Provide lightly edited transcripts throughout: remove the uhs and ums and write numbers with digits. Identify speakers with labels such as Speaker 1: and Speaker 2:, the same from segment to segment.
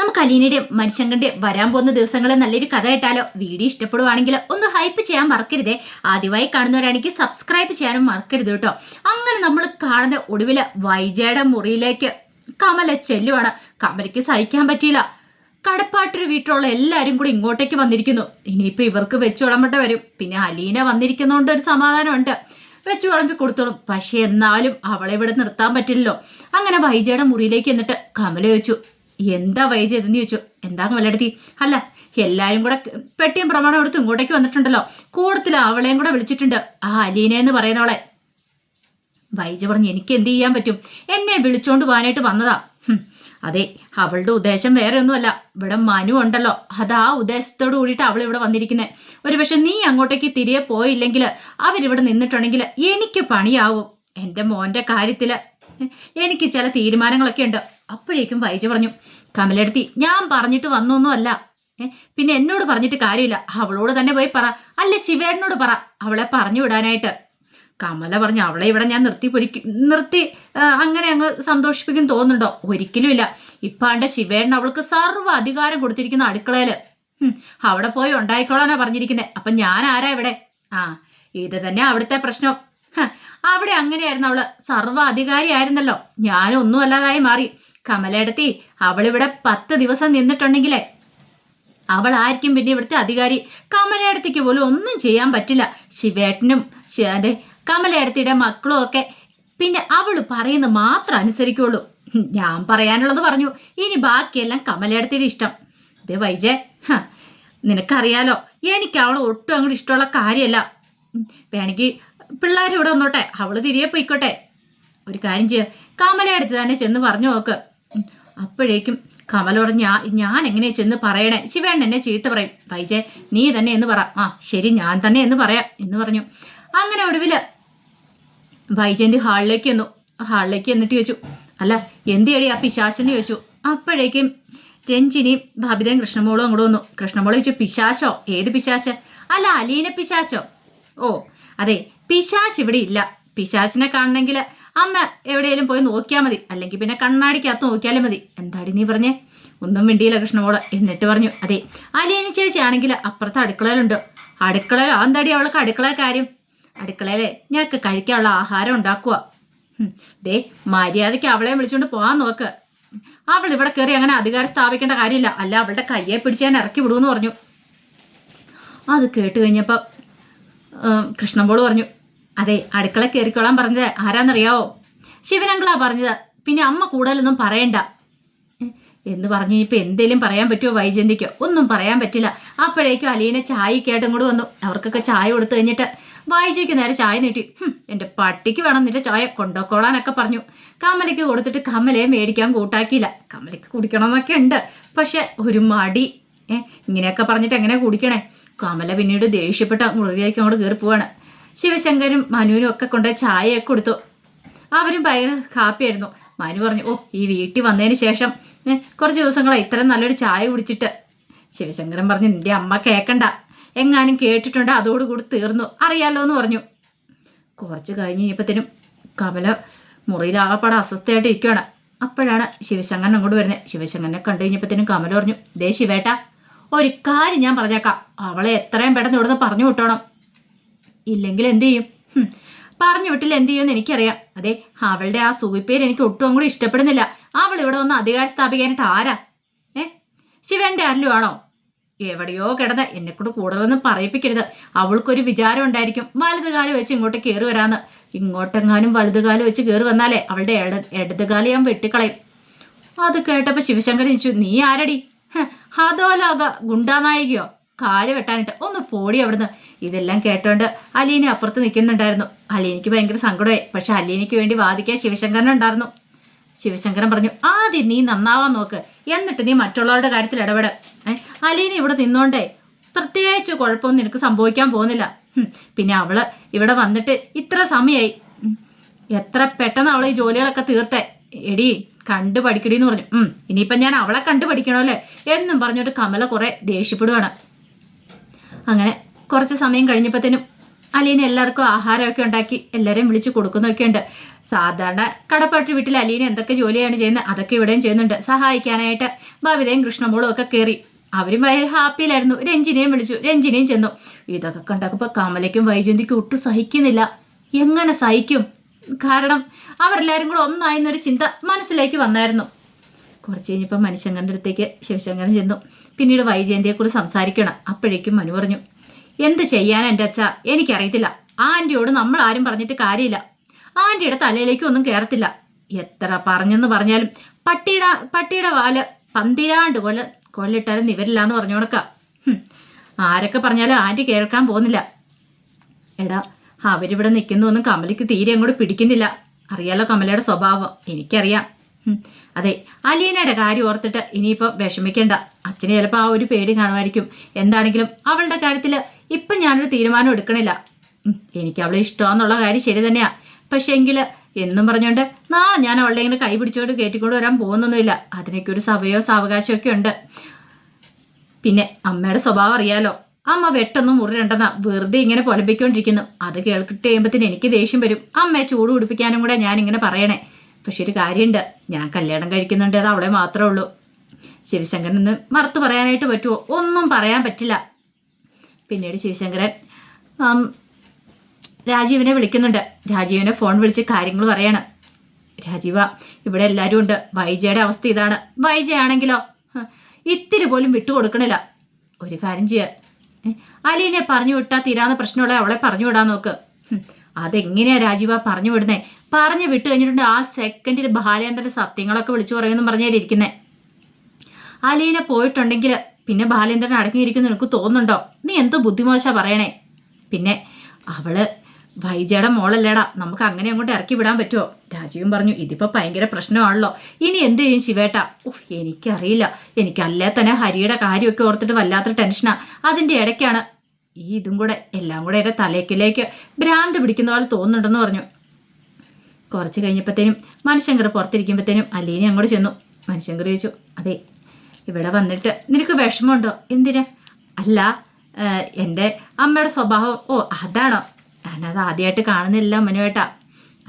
Speaker 1: നമുക്ക് അലീനയുടെയും മനുഷ്യങ്ങളുടെയും വരാൻ പോകുന്ന ദിവസങ്ങളിൽ നല്ലൊരു കഥ ഇട്ടാലോ? വീഡിയോ ഇഷ്ടപ്പെടുവാണെങ്കിൽ ഒന്ന് ഹൈപ്പ് ചെയ്യാൻ മറക്കരുതേ. ആദ്യമായി കാണുന്നവരാണെങ്കിൽ സബ്സ്ക്രൈബ് ചെയ്യാനും മറക്കരുത് കേട്ടോ. അങ്ങനെ നമ്മൾ കാണുന്ന ഒടുവില് വൈജയുടെ മുറിയിലേക്ക് കമല ചെല്ലുവാണ്. കമലയ്ക്ക് സഹിക്കാൻ പറ്റിയില്ല. കടപ്പാട്ടൊരു വീട്ടിലുള്ള എല്ലാവരും കൂടി ഇങ്ങോട്ടേക്ക് വന്നിരിക്കുന്നു. ഇനിയിപ്പോൾ ഇവർക്ക് വെച്ച് വിളമ്പേണ്ട വരും. പിന്നെ അലീന വന്നിരിക്കുന്നതുകൊണ്ട് ഒരു സമാധാനമുണ്ട്, വെച്ച് വിളമ്പി കൊടുത്തോളും. പക്ഷെ എന്നാലും അവളെ ഇവിടെ നിർത്താൻ പറ്റില്ലല്ലോ. അങ്ങനെ വൈജയുടെ മുറിയിലേക്ക് എന്നിട്ട് കമല ചോദിച്ചു, എന്താ വൈജ ഇതെന്ന് ചോദിച്ചു. എന്താ കമലെടുത്തി? അല്ല, എല്ലാവരും കൂടെ പെട്ടിയും പ്രമാണം എടുത്ത് ഇങ്ങോട്ടേക്ക് വന്നിട്ടുണ്ടല്ലോ, കൂടത്തിൽ അവളെയും കൂടെ വിളിച്ചിട്ടുണ്ട്, ആ അലീന എന്ന് പറയുന്നവളെ. വൈജ പറഞ്ഞു, എനിക്ക് എന്ത് ചെയ്യാൻ പറ്റും, എന്നെ വിളിച്ചോണ്ട് പോകാനായിട്ട് വന്നതാ. അതെ, അവളുടെ ഉദ്ദേശം വേറെ ഒന്നുമല്ല, ഇവിടെ മനു ഉണ്ടല്ലോ, അത് ആ ഉദ്ദേശത്തോട് കൂടിയിട്ട് അവൾ ഇവിടെ വന്നിരിക്കുന്നത്. ഒരു പക്ഷെ നീ അങ്ങോട്ടേക്ക് തിരികെ പോയില്ലെങ്കിൽ, അവരിവിടെ നിന്നിട്ടുണ്ടെങ്കിൽ എനിക്ക് പണിയാവും. എൻ്റെ മോൻ്റെ കാര്യത്തിൽ എനിക്ക് ചില തീരുമാനങ്ങളൊക്കെ ഉണ്ട്. അപ്പോഴേക്കും വൈജ പറഞ്ഞു, കമലെടുത്തി ഞാൻ പറഞ്ഞിട്ട് വന്നൊന്നുമല്ല, പിന്നെ എന്നോട് പറഞ്ഞിട്ട് കാര്യമില്ല, അവളോട് തന്നെ പോയി പറ, അല്ലെ ശിവേട്ടനോട് പറ അവളെ പറഞ്ഞു വിടാനായിട്ട്. കമല പറഞ്ഞു, അവളെ ഇവിടെ ഞാൻ നിർത്തി അങ്ങനെ അങ്ങ് സന്തോഷിപ്പിക്കും തോന്നുന്നുണ്ടോ? ഒരിക്കലും ഇല്ല. ഇപ്പാണ്ട് ശിവേട്ടൻ അവൾക്ക് സർവ്വ അധികാരം കൊടുത്തിരിക്കുന്ന അടുക്കളയില്, അവിടെ പോയി ഉണ്ടായിക്കോളാനാ പറഞ്ഞിരിക്കുന്നത്. അപ്പൊ ഞാൻ ആരാ ഇവിടെ? ഇത് തന്നെ അവിടുത്തെ പ്രശ്നം. അവിടെ അങ്ങനെയായിരുന്നു, അവള് സർവ്വ അധികാരിയായിരുന്നല്ലോ, ഞാനൊന്നും അല്ലാതായി മാറി. കമലയെടുത്തി അവളിവിടെ 10 ദിവസം നിന്നിട്ടുണ്ടെങ്കിലേ അവൾ ആയിരിക്കും പിന്നെ ഇവിടുത്തെ അധികാരി. കമലയെടുത്തിക്ക് പോലും ഒന്നും ചെയ്യാൻ പറ്റില്ല. ശിവേട്ടനും അതെ കമലയെടുത്തിയുടെ മക്കളും ഒക്കെ പിന്നെ അവൾ പറയുന്നത് മാത്രം അനുസരിക്കുള്ളൂ. ഞാൻ പറയാനുള്ളത് പറഞ്ഞു, ഇനി ബാക്കിയെല്ലാം കമലയെടുത്തിയുടെ ഇഷ്ടം. ഇതേ വൈജേ, നിനക്കറിയാലോ എനിക്ക് അവൾ ഒട്ടും അങ്ങോട്ട് ഇഷ്ടമുള്ള കാര്യമല്ല. വേണമെങ്കിൽ പിള്ളേരിവിടെ വന്നോട്ടെ, അവള് തിരികെ പോയിക്കോട്ടെ. ഒരു കാര്യം ചെയ്യുക, കമലയെടുത്ത് തന്നെ ചെന്ന് പറഞ്ഞു നോക്ക്. അപ്പോഴേക്കും കമല പറഞ്ഞ, ഞാൻ എങ്ങനെയാ ചെന്ന് പറയണേ, ശിവേണ്ണൻ എന്നെ ചീത്ത പറയും. വൈജേ നീ തന്നെ എന്ന് പറ. ശരി ഞാൻ തന്നെ എന്ന് പറയാം എന്ന് പറഞ്ഞു. അങ്ങനെ ഒടുവിൽ വൈജയന്തി ഹാളിലേക്ക് എന്നിട്ട് ചോദിച്ചു, അല്ല എന്തിയടി ആ പിശാശെന്ന് ചോദിച്ചു. അപ്പോഴേക്കും രഞ്ജിനിയും ഭാബിതയും കൃഷ്ണമോളും അങ്ങോട്ട് വന്നു. കൃഷ്ണമോള് ചോദിച്ചു, പിശാശോ? ഏത് പിശാശ്? അല്ല അലീന പിശാശോ? ഓ അതെ, പിശാശ് ഇവിടെ ഇല്ല. പിശാശിനെ കാണണമെങ്കിൽ അമ്മ എവിടെയെങ്കിലും പോയി നോക്കിയാൽ മതി, അല്ലെങ്കിൽ പിന്നെ കണ്ണാടിക്കകത്ത് നോക്കിയാലും മതി. എന്താടി നീ പറഞ്ഞേ? ഒന്നും മിണ്ടിയില്ല കൃഷ്ണമോള്. എന്നിട്ട് പറഞ്ഞു, അതെ അലീന ചേച്ചി ആണെങ്കിൽ അപ്പുറത്തെ അടുക്കളയിലുണ്ട്. അടുക്കളയിലോ? എന്താടി അവൾക്ക് അടുക്കള കാര്യം? അടുക്കളയിലെ ഞങ്ങൾക്ക് കഴിക്കാനുള്ള ആഹാരം ഉണ്ടാക്കുക. ദേ മര്യാദയ്ക്ക് അവളെ വിളിച്ചുകൊണ്ട് പോകാൻ നോക്ക്. അവൾ ഇവിടെ കയറി അങ്ങനെ അധികാരം സ്ഥാപിക്കേണ്ട കാര്യമില്ല, അല്ല അവളുടെ കയ്യെ പിടിച്ച് ഞാൻ ഇറക്കി വിടുമെന്ന് പറഞ്ഞു. അത് കേട്ട് കഴിഞ്ഞപ്പോൾ കൃഷ്ണമോള് പറഞ്ഞു, അതെ അടുക്കള കയറിക്കോളാൻ പറഞ്ഞത് ആരാന്നറിയാവോ? ശിവനങ്കളാ പറഞ്ഞത്. പിന്നെ അമ്മ കൂടുതലൊന്നും പറയണ്ട എന്ന് പറഞ്ഞു. ഇപ്പം എന്തേലും പറയാൻ പറ്റുമോ വൈജയന്തിക്കോ? ഒന്നും പറയാൻ പറ്റില്ല. അപ്പോഴേക്കും അലീന ചായക്കായിട്ടും കൂടെ വന്നു. അവർക്കൊക്കെ ചായ കൊടുത്തു കഴിഞ്ഞിട്ട് വൈജയ്ക്ക് നേരെ ചായ നീട്ടി. എൻ്റെ പട്ടിക്ക് വേണം നിന്റെ ചായ, കൊണ്ടോക്കോളാനൊക്കെ പറഞ്ഞു. കമലയ്ക്ക് കൊടുത്തിട്ട് കമലയെ മേടിക്കാൻ കൂട്ടാക്കിയില്ല. കമലയ്ക്ക് കുടിക്കണമെന്നൊക്കെ ഉണ്ട്, പക്ഷെ ഒരു മടി. ഇങ്ങനെയൊക്കെ പറഞ്ഞിട്ട് എങ്ങനെ കുടിക്കണേ? കമല പിന്നീട് ദേഷ്യപ്പെട്ട മുറിയിലേക്ക് അങ്ങോട്ട് കയറി പോവാണ്. ശിവശങ്കരും മനുവിനും ഒക്കെ കൊണ്ട് ചായയൊക്കെ കൊടുത്തു. അവരും ഭയങ്കര ഹാപ്പിയായിരുന്നു. മനു പറഞ്ഞു, ഓ ഈ വീട്ടിൽ വന്നതിന് ശേഷം കുറച്ച് ദിവസങ്ങളായി ഇത്രയും നല്ലൊരു ചായ കുടിച്ചിട്ട്. ശിവശങ്കരൻ പറഞ്ഞു, നിന്റെ അമ്മ കേൾക്കണ്ട, എങ്ങാനും കേട്ടിട്ടുണ്ട് അതോടുകൂടി തീർന്നു, അറിയാലോ എന്ന് പറഞ്ഞു. കുറച്ച് കഴിഞ്ഞ് കഴിഞ്ഞപ്പോഴത്തേനും കമല മുറിയിൽ ആകപ്പാടെ അസ്വസ്ഥയായിട്ട് ഇരിക്കുകയാണ്. അപ്പോഴാണ് ശിവശങ്കരൻ അങ്ങോട്ട് വരുന്നത്. ശിവശങ്കരനെ കണ്ടു കഴിഞ്ഞപ്പോഴത്തേനും കമല പറഞ്ഞു, ദേ ശിവേട്ട, ഒരു കാര്യം ഞാൻ പറഞ്ഞേക്കാം, അവളെ എത്രയും പെട്ടെന്ന് ഇവിടുന്ന് പറഞ്ഞു വിട്ടോണം, ഇല്ലെങ്കിൽ എന്ത് ചെയ്യും? പറഞ്ഞു വിട്ടില്ല എന്ത് ചെയ്യുമെന്ന് എനിക്കറിയാം. അതെ അവളുടെ ആ സുഖിപ്പേര് എനിക്ക് ഒട്ടും അങ്ങോട്ട് ഇഷ്ടപ്പെടുന്നില്ല. അവൾ ഇവിടെ വന്ന് അധികാരം സ്ഥാപിക്കാനായിട്ട് ആരാ? ശിവന്റെ ആരിലും ആണോ? എവിടെയോ കിടന്ന് എന്നെക്കൊണ്ട് കൂടുതലൊന്നും പറയിപ്പിക്കരുത്. അവൾക്കൊരു വിചാരം ഉണ്ടായിരിക്കും വലതുകാലം വെച്ച് ഇങ്ങോട്ട് കയറി വരാന്ന്. ഇങ്ങോട്ടെങ്ങാനും വലതുകാലം വെച്ച് കയറി വന്നാലേ അവളുടെ ഇടതുകാലം ഞാൻ വെട്ടിക്കളയും. അത് കേട്ടപ്പോൾ ശിവശങ്കരൻ ചോദിച്ചു, നീ ആരടി? ഹതോലോക ഗുണ്ടാനായികയോ? കാല് വെട്ടാനിട്ട് ഒന്ന് പോടി അവിടുന്ന്. ഇതെല്ലാം കേട്ടോണ്ട് അലീന അപ്പുറത്ത് നിൽക്കുന്നുണ്ടായിരുന്നു. അലീനയ്ക്ക് ഭയങ്കര സങ്കടമായി. പക്ഷെ അലീനയ്ക്ക് വേണ്ടി വാദിക്കാൻ ശിവശങ്കരൻ ഉണ്ടായിരുന്നു. ശിവശങ്കരൻ പറഞ്ഞു, ആദ്യം നീ നന്നാവാൻ നോക്ക്, എന്നിട്ട് നീ മറ്റുള്ളവരുടെ കാര്യത്തിൽ ഇടപെട്. അലീന ഇവിടെ നിന്നോണ്ടേ പ്രത്യേകിച്ച് കുഴപ്പമൊന്നും നിനക്ക് സംഭവിക്കാൻ പോകുന്നില്ല. പിന്നെ അവള് ഇവിടെ വന്നിട്ട് ഇത്ര സമയമായി, എത്ര പെട്ടെന്ന് അവളെ ഈ ജോലികളൊക്കെ തീർത്തേ. എടി കണ്ടു പഠിക്കടി എന്ന് പറഞ്ഞു. ഇനിയിപ്പം ഞാൻ അവളെ കണ്ടു പഠിക്കണമല്ലേ എന്നും പറഞ്ഞിട്ട് കമല കുറെ ദേഷ്യപ്പെടുവാണ്. അങ്ങനെ കുറച്ച് സമയം കഴിഞ്ഞപ്പോഴത്തേനും അലീന എല്ലാവർക്കും ആഹാരമൊക്കെ ഉണ്ടാക്കി എല്ലാവരെയും വിളിച്ച് കൊടുക്കുന്നൊക്കെ ഉണ്ട്. സാധാരണ കടപ്പാട്ട് വീട്ടിൽ അലീന എന്തൊക്കെ ജോലിയാണ് ചെയ്യുന്നത് അതൊക്കെ ഇവിടെയും ചെയ്യുന്നുണ്ട്. സഹായിക്കാനായിട്ട് ബബിതയും കൃഷ്ണമോളും ഒക്കെ കയറി. അവരും ഭയങ്കര ഹാപ്പിയിലായിരുന്നു. രഞ്ജിനിയും വിളിച്ചു, രഞ്ജിനിയും ചെന്നു. ഇതൊക്കെ കണ്ടപ്പോൾ കമലയ്ക്കും വൈജയന്തിക്കും ഒട്ടും സഹിക്കുന്നില്ല. എങ്ങനെ സഹിക്കും? കാരണം അവരെല്ലാവരും കൂടെ ഒന്നായിരുന്നൊരു ചിന്ത മനസ്സിലേക്ക് വന്നായിരുന്നു. കുറച്ച് കഴിഞ്ഞപ്പോൾ മനുഷ്യങ്കറിൻ്റെ അടുത്തേക്ക് ശിവശങ്കരൻ ചെന്നു. പിന്നീട് വൈജയന്തിയെക്കുറിച്ച് സംസാരിക്കണം. അപ്പോഴേക്കും മനു പറഞ്ഞു, എന്ത് ചെയ്യാൻ എൻ്റെ അച്ഛ, എനിക്കറിയത്തില്ല. ആൻറ്റിയോട് നമ്മൾ ആരും പറഞ്ഞിട്ട് കാര്യമില്ല. ആൻറ്റിയുടെ തലയിലേക്ക് ഒന്നും കയറത്തില്ല. എത്ര പറഞ്ഞെന്ന് പറഞ്ഞാലും പട്ടിയുടെ വാല് 12 കൊല്ലിട്ടാലും നിവരില്ല എന്ന് പറഞ്ഞു കൊടുക്കാം. ആരൊക്കെ പറഞ്ഞാലും ആൻറ്റി കേൾക്കാൻ പോകുന്നില്ല. എടാ, അവരിവിടെ നിൽക്കുന്നൊന്നും കമലയ്ക്ക് തീരെ അങ്ങോട്ട് പിടിക്കുന്നില്ല. അറിയാലോ കമലയുടെ സ്വഭാവം, എനിക്കറിയാം. അതെ, അലീനയുടെ കാര്യം ഓർത്തിട്ട് ഇനിയിപ്പോൾ വിഷമിക്കേണ്ട. അച്ഛന് ചിലപ്പോൾ ആ ഒരു പേടി കാണുമായിരിക്കും. എന്താണെങ്കിലും അവളുടെ കാര്യത്തിൽ ഇപ്പം ഞാനൊരു തീരുമാനം എടുക്കണില്ല. എനിക്ക് അവളെ ഇഷ്ടമാന്നുള്ള കാര്യം ശരി തന്നെയാ. പക്ഷേ എങ്കിൽ എന്നും പറഞ്ഞുകൊണ്ട് നാളെ ഞാൻ അവളുടെ ഇങ്ങനെ കൈ പിടിച്ചുകൊണ്ട് കയറ്റിക്കൊണ്ട് വരാൻ പോകുന്നൊന്നുമില്ല. അതിനൊക്കെ ഒരു സമയമോ സാവകാശമൊക്കെ ഉണ്ട്. പിന്നെ അമ്മയുടെ സ്വഭാവം അറിയാലോ. അമ്മ വെട്ടൊന്നും മുറിരണ്ടെന്നാ വെറുതെ ഇങ്ങനെ പൊലപ്പിക്കൊണ്ടിരിക്കുന്നു. അത് കേൾക്കിട്ട് കഴിയുമ്പത്തിന് എനിക്ക് ദേഷ്യം വരും. അമ്മയെ ചൂട് പിടിപ്പിക്കാനും കൂടെ ഞാനിങ്ങനെ പറയണേ. പക്ഷെ ഒരു കാര്യമുണ്ട്, ഞാൻ കല്യാണം കഴിക്കുന്നുണ്ട്, അത് അവളെ മാത്രമേ ഉള്ളൂ. ശിവശങ്കരൻ മറുത്ത് പറയാനായിട്ട് പറ്റുമോ? ഒന്നും പറയാൻ പറ്റില്ല. പിന്നീട് ശിവശങ്കരൻ രാജീവിനെ വിളിക്കുന്നുണ്ട്. രാജീവിനെ ഫോൺ വിളിച്ച് കാര്യങ്ങൾ പറയാണ്. രാജീവ, ഇവിടെ എല്ലാവരും ഉണ്ട്. വൈജയുടെ അവസ്ഥ ഇതാണ്. വൈജയാണെങ്കിലോ ഇത്തിരി പോലും വിട്ടുകൊടുക്കണില്ല. ഒരു കാര്യം ചെയ്യാ, അലീനെ പറഞ്ഞു വിട്ടാൽ തീരാവുന്ന പ്രശ്നമുള്ള അവളെ പറഞ്ഞു വിടാൻ നോക്ക്. അതെങ്ങനെയാ രാജീവ പറഞ്ഞു വിടുന്നേ? പറഞ്ഞു വിട്ടു കഴിഞ്ഞിട്ടുണ്ട് ആ സെക്കൻഡിൽ ബാലേന്ദ്രന്റെ സത്യങ്ങളൊക്കെ വിളിച്ചു പറയുമെന്നും പറഞ്ഞാലിരിക്കുന്നേ. അലീന പോയിട്ടുണ്ടെങ്കിൽ പിന്നെ ബാലേന്ദ്രൻ അടങ്ങിയിരിക്കുന്നു നിനക്ക് തോന്നുന്നുണ്ടോ? നീ എന്തോ ബുദ്ധിമോശ പറയണേ. പിന്നെ അവള് വൈജയുടെ മോളല്ലേടാ, നമുക്ക് അങ്ങനെ അങ്ങോട്ട് ഇറക്കി വിടാൻ പറ്റുമോ? രാജീവും പറഞ്ഞു, ഇതിപ്പോൾ ഭയങ്കര പ്രശ്നമാണല്ലോ. ഇനി എന്ത് ചെയ്യും ശിവേട്ട? എനിക്കറിയില്ല. എനിക്കല്ലേ തന്നെ ഹരിയുടെ കാര്യമൊക്കെ ഓർത്തിട്ട് വല്ലാത്ത ടെൻഷനാ. അതിൻ്റെ ഇടയ്ക്കാണ് ഈ ഇതും കൂടെ എല്ലാം കൂടെ എൻ്റെ തലയ്ക്കിലേക്ക് ഭ്രാന്ത് പിടിക്കുന്ന പോലെ തോന്നുന്നുണ്ടെന്ന് പറഞ്ഞു. കുറച്ച് കഴിഞ്ഞപ്പോഴത്തേനും മനുശങ്കർ പുറത്തിരിക്കുമ്പോഴത്തേനും അലീന അങ്ങോട്ട് ചെന്നു. മനുശങ്കർ ചോദിച്ചു, അതെ ഇവിടെ വന്നിട്ട് നിനക്ക് വിഷമമുണ്ടോ? എന്തിനാ? അല്ല, എൻ്റെ അമ്മയുടെ സ്വഭാവം. ഓ അതാണോ? ഞാനത് ആദ്യമായിട്ട് കാണുന്നില്ല മനുവേട്ടാ.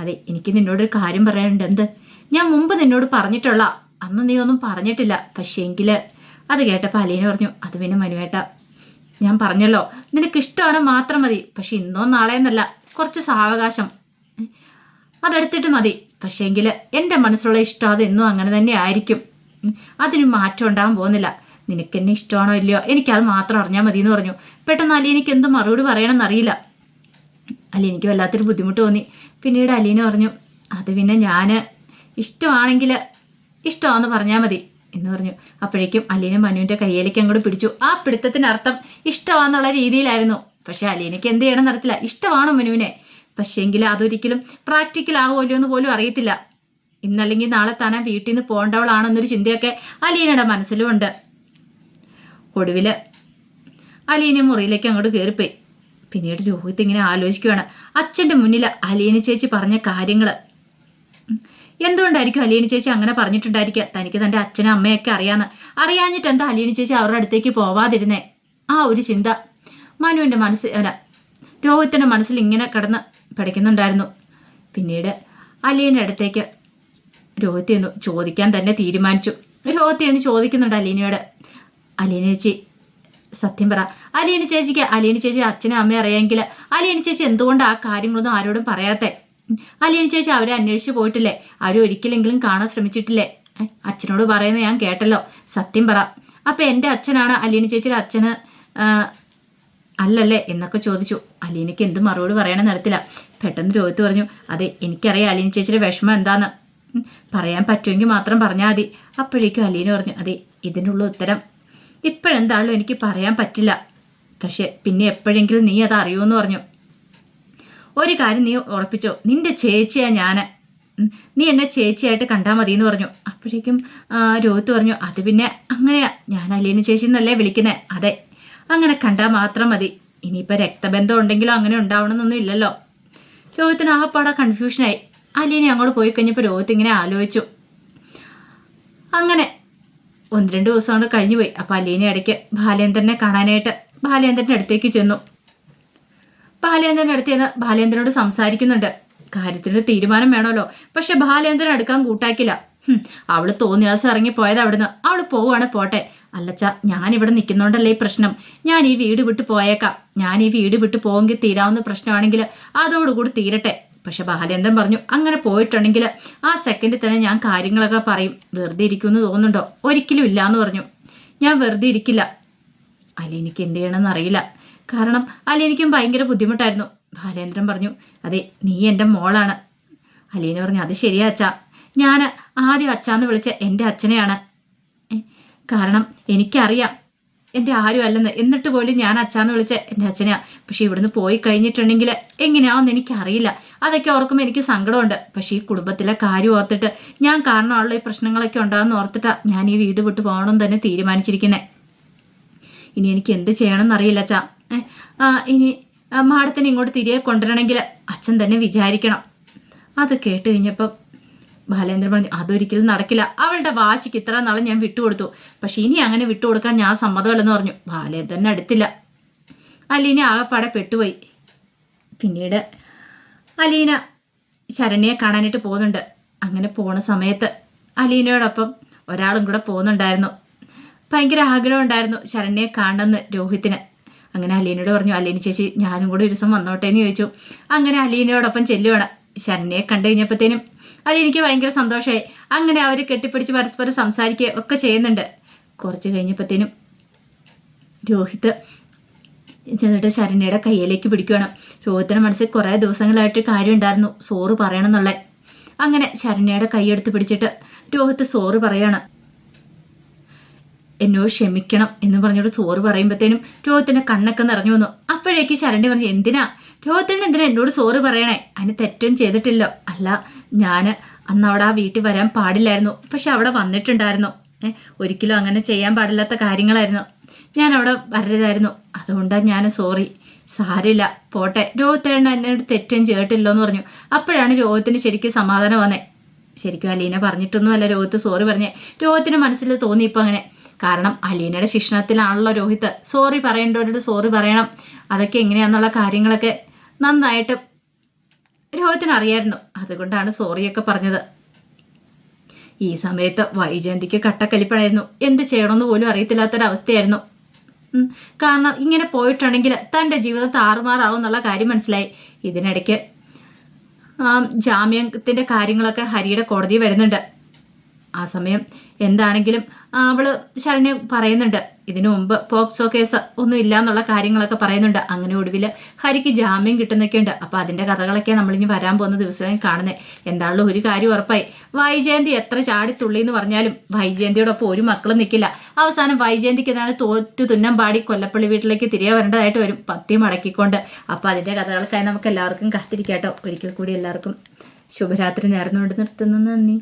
Speaker 1: അതെ, എനിക്ക് നിന്നോടൊരു കാര്യം പറയാനുണ്ട്. എന്ത്? ഞാൻ മുമ്പ് നിന്നോട് പറഞ്ഞിട്ടുള്ള, അന്ന് നീ ഒന്നും പറഞ്ഞിട്ടില്ല. പക്ഷേങ്കിൽ അത് കേട്ടപ്പോൾ അലീന പറഞ്ഞു, അത് പിന്നെ മനുവേട്ടാ, ഞാൻ പറഞ്ഞല്ലോ നിനക്കിഷ്ടമാണ് മാത്രം മതി. പക്ഷെ ഇന്നോ നാളെയെന്നല്ല, കുറച്ച് സാവകാശം അതെടുത്തിട്ട് മതി. പക്ഷേങ്കിൽ എൻ്റെ മനസ്സിലുള്ള ഇഷ്ടം അതെന്നും അങ്ങനെ തന്നെ ആയിരിക്കും. അതിന് മാറ്റം ഉണ്ടാകാൻ പോകുന്നില്ല. നിനക്കെന്നെ ഇഷ്ടമാണോ ഇല്ലയോ എനിക്കത് മാത്രം അറിഞ്ഞാൽ മതി എന്ന് പറഞ്ഞു. പെട്ടെന്ന് അലീനയ്ക്ക് എന്ത് മറുപടി പറയണമെന്നറിയില്ല. അലീനയ്ക്ക് വല്ലാത്തൊരു ബുദ്ധിമുട്ട് തോന്നി. പിന്നീട് അലീന പറഞ്ഞു, അത് പിന്നെ ഞാൻ ഇഷ്ടമാണെങ്കിൽ ഇഷ്ടമാണെന്ന് പറഞ്ഞാൽ മതി എന്ന് പറഞ്ഞു. അപ്പോഴേക്കും അലീന മനുവിൻ്റെ കയ്യിലേക്ക് അങ്ങോട്ട് പിടിച്ചു. ആ പിടുത്തത്തിനർത്ഥം ഇഷ്ടമാണെന്നുള്ള രീതിയിലായിരുന്നു. പക്ഷെ അലീനയ്ക്ക് എന്ത് ചെയ്യണമെന്ന് അറിയത്തില്ല. ഇഷ്ടമാണോ മനുവിനെ? പക്ഷേങ്കിൽ അതൊരിക്കലും പ്രാക്ടിക്കൽ ആവുമല്ലോ എന്ന് പോലും അറിയത്തില്ല. ഇന്നല്ലെങ്കിൽ നാളെ താനാ വീട്ടിൽ നിന്ന് പോകേണ്ടവളാണെന്നൊരു ചിന്തയൊക്കെ അലീനയുടെ മനസ്സിലും ഉണ്ട്. ഒടുവിൽ അലീന മുറിയിലേക്ക് അങ്ങോട്ട് കയറിപ്പോയി. പിന്നീട് രോഹിത് ഇങ്ങനെ ആലോചിക്കുകയാണ്. അച്ഛൻ്റെ മുന്നിൽ അലീന ചേച്ചി പറഞ്ഞ കാര്യങ്ങൾ എന്തുകൊണ്ടായിരിക്കും അലീന ചേച്ചി അങ്ങനെ പറഞ്ഞിട്ടുണ്ടായിരിക്കുക? തനിക്ക് തൻ്റെ അച്ഛനും അമ്മയൊക്കെ അറിയാഞ്ഞിട്ട് എന്താ അലീന ചേച്ചി അവരുടെ അടുത്തേക്ക് പോവാതിരുന്നേ? ആ ഒരു ചിന്ത മനുവിൻ്റെ രോഹിത്തിൻ്റെ മനസ്സിൽ ഇങ്ങനെ കിടന്ന് പഠിക്കുന്നുണ്ടായിരുന്നു. പിന്നീട് അലീനയുടെ അടുത്തേക്ക് രോഹിത് എന്ന് ചോദിക്കാൻ തന്നെ തീരുമാനിച്ചു. രോഹിത് എന്ന് ചോദിക്കുന്നുണ്ട് അലീനയോട്, അലീന ചേച്ചി സത്യം പറ, അലീന ചേച്ചി അച്ഛനും അമ്മയും അറിയാമെങ്കിൽ അലീന ചേച്ചി എന്തുകൊണ്ട് ആ കാര്യങ്ങളൊന്നും ആരോടും പറയാത്തെ? അലീന ചേച്ചി അവരെ അന്വേഷിച്ച് പോയിട്ടില്ലേ? അവരും ഒരിക്കലെങ്കിലും കാണാൻ ശ്രമിച്ചിട്ടില്ലേ? അച്ഛനോട് പറയുന്നത് ഞാൻ കേട്ടല്ലോ. സത്യം പറ, അപ്പം എൻ്റെ അച്ഛനാണ് അലീന ചേച്ചിയുടെ അച്ഛന് അല്ലല്ലേ എന്നൊക്കെ ചോദിച്ചു. അലീനയ്ക്ക് എന്ത് മറുപടി പറയണമെന്ന് നടത്തില്ല. പെട്ടെന്ന് രോഹിത് പറഞ്ഞു, അതെ എനിക്കറിയാം അലീന ചേച്ചിയുടെ വിഷമം എന്താന്ന്, പറയാൻ പറ്റുമെങ്കിൽ മാത്രം പറഞ്ഞാൽ മതി. അപ്പോഴേക്കും അലീന പറഞ്ഞു, അതെ ഇതിനുള്ള ഉത്തരം ഇപ്പോഴെന്താണല്ലോ എനിക്ക് പറയാൻ പറ്റില്ല. പക്ഷെ പിന്നെ എപ്പോഴെങ്കിലും നീ അത് അറിയുമെന്ന് പറഞ്ഞു. ഒരു കാര്യം നീ ഉറപ്പിച്ചോ, നിന്റെ ചേച്ചിയാ ഞാൻ, നീ എന്നെ ചേച്ചിയായിട്ട് കണ്ടാൽ മതി എന്ന് പറഞ്ഞു. അപ്പോഴേക്കും രോഹിത് പറഞ്ഞു, അത് പിന്നെ അങ്ങനെയാ, ഞാൻ അലീന ചേച്ചി എന്നല്ലേ വിളിക്കുന്നത്. അതെ, അങ്ങനെ കണ്ടാൽ മാത്രം മതി. ഇനിയിപ്പോൾ രക്തബന്ധം ഉണ്ടെങ്കിലോ അങ്ങനെ ഉണ്ടാവണമെന്നൊന്നും ഇല്ലല്ലോ. രോഹിത്തിന് ആകപ്പാടെ കൺഫ്യൂഷനായി. അലീന അങ്ങോട്ട് പോയി കഴിഞ്ഞപ്പോൾ രോഹിത് ഇങ്ങനെ ആലോചിച്ചു. അങ്ങനെ 1-2 ദിവസം കൊണ്ട് കഴിഞ്ഞു പോയി. അപ്പോൾ അലീന ഇടയ്ക്ക് ബാലേന്ദ്രനെ കാണാനായിട്ട് ബാലേന്ദ്രൻ്റെ അടുത്തേക്ക് ചെന്നു. ബാലേന്ദ്രൻ്റെ അടുത്ത് ചെന്ന് ബാലേന്ദ്രനോട് സംസാരിക്കുന്നുണ്ട്. കാര്യത്തിനൊരു തീരുമാനം വേണമല്ലോ. പക്ഷെ ബാലേന്ദ്രൻ എടുക്കാൻ കൂട്ടാക്കില്ല. അവള് തോന്നിയാസം ഇറങ്ങിപ്പോയത് അവിടുന്ന്. അവള് പോവാണ് പോട്ടെ. അല്ലച്ചാ, ഞാനിവിടെ നിൽക്കുന്നോണ്ടല്ലേ ഈ പ്രശ്നം. ഞാൻ ഈ വീട് വിട്ട് പോയേക്കാം. ഞാൻ ഈ വീട് വിട്ട് പോയെങ്കിൽ തീരാവുന്ന പ്രശ്നമാണെങ്കിൽ അതോടുകൂടി തീരട്ടെ. പക്ഷെ ബാലേന്ദ്രൻ പറഞ്ഞു, അങ്ങനെ പോയിട്ടുണ്ടെങ്കിൽ ആ സെക്കൻഡിൽ തന്നെ ഞാൻ കാര്യങ്ങളൊക്കെ പറയും. വെറുതെ ഇരിക്കുമെന്ന് തോന്നുന്നുണ്ടോ? ഒരിക്കലും ഇല്ല എന്ന് പറഞ്ഞു. ഞാൻ വെറുതെ ഇരിക്കില്ല. അലീനയ്ക്ക് എന്ത് ചെയ്യണമെന്ന് അറിയില്ല. കാരണം അലീനയ്ക്കും ഭയങ്കര ബുദ്ധിമുട്ടായിരുന്നു. ബാലേന്ദ്രൻ പറഞ്ഞു, അതെ, നീ എൻ്റെ മോളാണ്. അലീന പറഞ്ഞു, അത് ശരിയാ അച്ഛാ. ഞാൻ ആദ്യം അച്ഛാന്ന് വിളിച്ച എൻ്റെ അച്ഛനെയാണ്. കാരണം എനിക്കറിയാം എൻ്റെ ആരും അല്ലെന്ന്. എന്നിട്ട് പോലും ഞാൻ അച്ഛാന്ന് വിളിച്ച എൻ്റെ അച്ഛനെയാ. പക്ഷെ ഇവിടുന്ന് പോയി കഴിഞ്ഞിട്ടുണ്ടെങ്കിൽ എങ്ങനെയാണെന്ന് എനിക്കറിയില്ല. അതൊക്കെ ഓർക്കുമ്പോൾ എനിക്ക് സങ്കടമുണ്ട്. പക്ഷേ ഈ കുടുംബത്തിലെ കാര്യം ഓർത്തിട്ട്, ഞാൻ കാരണമുള്ള ഈ പ്രശ്നങ്ങളൊക്കെ ഉണ്ടാകുന്ന ഓർത്തിട്ടാ ഞാൻ ഈ വീട് വിട്ട് പോകണമെന്ന് തന്നെ തീരുമാനിച്ചിരിക്കുന്നത്. ഇനി എനിക്ക് എന്ത് ചെയ്യണമെന്ന് അറിയില്ല അച്ഛാ. ഇനി മാഡത്തിനെ ഇങ്ങോട്ട് തിരികെ കൊണ്ടുവരണമെങ്കിൽ അച്ഛൻ തന്നെ വിചാരിക്കണം. അത് കേട്ട് കഴിഞ്ഞപ്പം ബാലേന്ദ്രൻ പറഞ്ഞു, അതൊരിക്കലും നടക്കില്ല. അവളുടെ വാശിക്ക് ഇത്ര നാളെ ഞാൻ വിട്ടുകൊടുത്തു. പക്ഷെ ഇനി അങ്ങനെ വിട്ടുകൊടുക്കാൻ ഞാൻ സമ്മതമല്ലെന്ന് പറഞ്ഞു. ബാലേന്ദ്രൻ അടുത്തില്ല. അലീന ആകെപ്പാടെ പെട്ടുപോയി. പിന്നീട് അലീന ശരണ്യയെ കാണാനായിട്ട് പോകുന്നുണ്ട്. അങ്ങനെ പോണ സമയത്ത് അലീനയോടൊപ്പം ഒരാളും കൂടെ പോകുന്നുണ്ടായിരുന്നു. ഭയങ്കര ആഗ്രഹം ഉണ്ടായിരുന്നു ശരണ്യയെ കാണണമെന്ന് രോഹിത്തിന്. അങ്ങനെ അലീനയോട് പറഞ്ഞു, അലീന ചേച്ചി ഞാനും കൂടി ഒരു ദിവസം വന്നോട്ടെ എന്ന് ചോദിച്ചു. അങ്ങനെ അലീനയോടൊപ്പം ചെല്ലുവാണ്. ശരണ്യയെ കണ്ടു കഴിഞ്ഞപ്പോഴത്തേനും അലീനയ്ക്ക് ഭയങ്കര സന്തോഷമായി. അങ്ങനെ അവർ കെട്ടിപ്പിടിച്ച് പരസ്പരം സംസാരിക്കുക ഒക്കെ ചെയ്യുന്നുണ്ട്. കുറച്ച് കഴിഞ്ഞപ്പോഴത്തേനും രോഹിത്ത് ചെന്നിട്ട് ശരണ്യയുടെ കയ്യിലേക്ക് പിടിക്കുകയാണ്. രോഹിത്തിന് മനസ്സിൽ കുറേ ദിവസങ്ങളായിട്ട് കാര്യം ഉണ്ടായിരുന്നു, സോറ് പറയണം എന്നുള്ളത്. അങ്ങനെ ശരണ്യയുടെ കൈയെടുത്ത് പിടിച്ചിട്ട് രോഹിത്ത് സോറ് പറയാണ്. എന്നോട് ക്ഷമിക്കണം എന്ന് പറഞ്ഞോട് സോറ് പറയുമ്പോഴത്തേനും രോഹിത്തിന്റെ കണ്ണൊക്കെ നിറഞ്ഞു വന്നു. അപ്പോഴേക്ക് ശരണ്യ പറഞ്ഞു, രോഹിത്തിന് എന്തിനാ എന്നോട് സോറ് പറയണേ? അതിന് തെറ്റും ചെയ്തിട്ടില്ലോ. അല്ല, ഞാൻ അന്ന് അവിടെ ആ വീട്ടിൽ വരാൻ പാടില്ലായിരുന്നു. പക്ഷെ അവിടെ വന്നിട്ടുണ്ടായിരുന്നു. ഒരിക്കലും അങ്ങനെ ചെയ്യാൻ പാടില്ലാത്ത കാര്യങ്ങളായിരുന്നു. ഞാൻ അവിടെ വരരുതായിരുന്നു. അതുകൊണ്ടാണ് ഞാൻ സോറി. സാരില്ല, പോട്ടെ. രോഹിത്തേണ്ണ എന്നോട് തെറ്റും ചെയ്തിട്ടില്ലോ എന്ന് പറഞ്ഞു. അപ്പോഴാണ് രോഹിത്തിന് ശരിക്കും സമാധാനം വന്നേ. ശരിക്കും അലീന പറഞ്ഞിട്ടൊന്നുമല്ല രോഹിത്ത് സോറി പറഞ്ഞേ. രോഹിത്തിന് മനസ്സിൽ തോന്നി ഇപ്പം അങ്ങനെ. കാരണം അലീനയുടെ ശിക്ഷണത്തിലാണല്ലോ രോഹിത്ത്. സോറി പറയേണ്ടവരോട് സോറി പറയണം, അതൊക്കെ എങ്ങനെയാന്നുള്ള കാര്യങ്ങളൊക്കെ നന്നായിട്ട് രോഹിത്തിന് അറിയായിരുന്നു. അതുകൊണ്ടാണ് സോറിയൊക്കെ പറഞ്ഞത്. ഈ സമയത്ത് വൈജയന്തിക്ക് കട്ടക്കലിപ്പണായിരുന്നു. എന്ത് ചെയ്യണമെന്ന് പോലും അറിയത്തില്ലാത്തൊരവസ്ഥയായിരുന്നു. കാരണം ഇങ്ങനെ പോയിട്ടുണ്ടെങ്കിൽ തൻ്റെ ജീവിതം താറുമാറാവും എന്നുള്ള കാര്യം മനസ്സിലായി. ഇതിനിടയ്ക്ക് ജാമ്യത്തിൻ്റെ കാര്യങ്ങളൊക്കെ ഹരിയുടെ കോടതി വരുന്നുണ്ട്. ആ സമയം എന്താണെങ്കിലും അവള് ശരണ്യ പറയുന്നുണ്ട്, ഇതിനു മുമ്പ് പോക്സോ കേസ് ഒന്നും ഇല്ല എന്നുള്ള കാര്യങ്ങളൊക്കെ പറയുന്നുണ്ട്. അങ്ങനെ ഒടുവിൽ ഹരിക്ക് ജാമ്യം കിട്ടുന്നൊക്കെ ഉണ്ട്. അപ്പോൾ അതിൻ്റെ കഥകളൊക്കെ നമ്മളിനി വരാൻ പോകുന്ന ദിവസമായി കാണുന്നത്. എന്താണല്ലോ ഒരു കാര്യം ഉറപ്പായി, വൈജയന്തി എത്ര ചാടിത്തുള്ളി എന്ന് പറഞ്ഞാലും വൈജയന്തിയോടൊപ്പം ഒരു മക്കളും നിൽക്കില്ല. അവസാനം വൈജയന്തിക്ക് തന്നെ തോറ്റു തുന്നം പാടി കൊല്ലപ്പള്ളി വീട്ടിലേക്ക് തിരികെ വരേണ്ടതായിട്ട് വരും, പത്തി മടക്കിക്കൊണ്ട്. അപ്പോൾ അതിൻ്റെ കഥകൾക്കായി നമുക്ക് എല്ലാവർക്കും കാത്തിരിക്കാട്ടോ. ഒരിക്കൽ കൂടി എല്ലാവർക്കും ശുഭരാത്രി നേർന്നുകൊണ്ട് നിർത്തുന്നു. നന്ദി.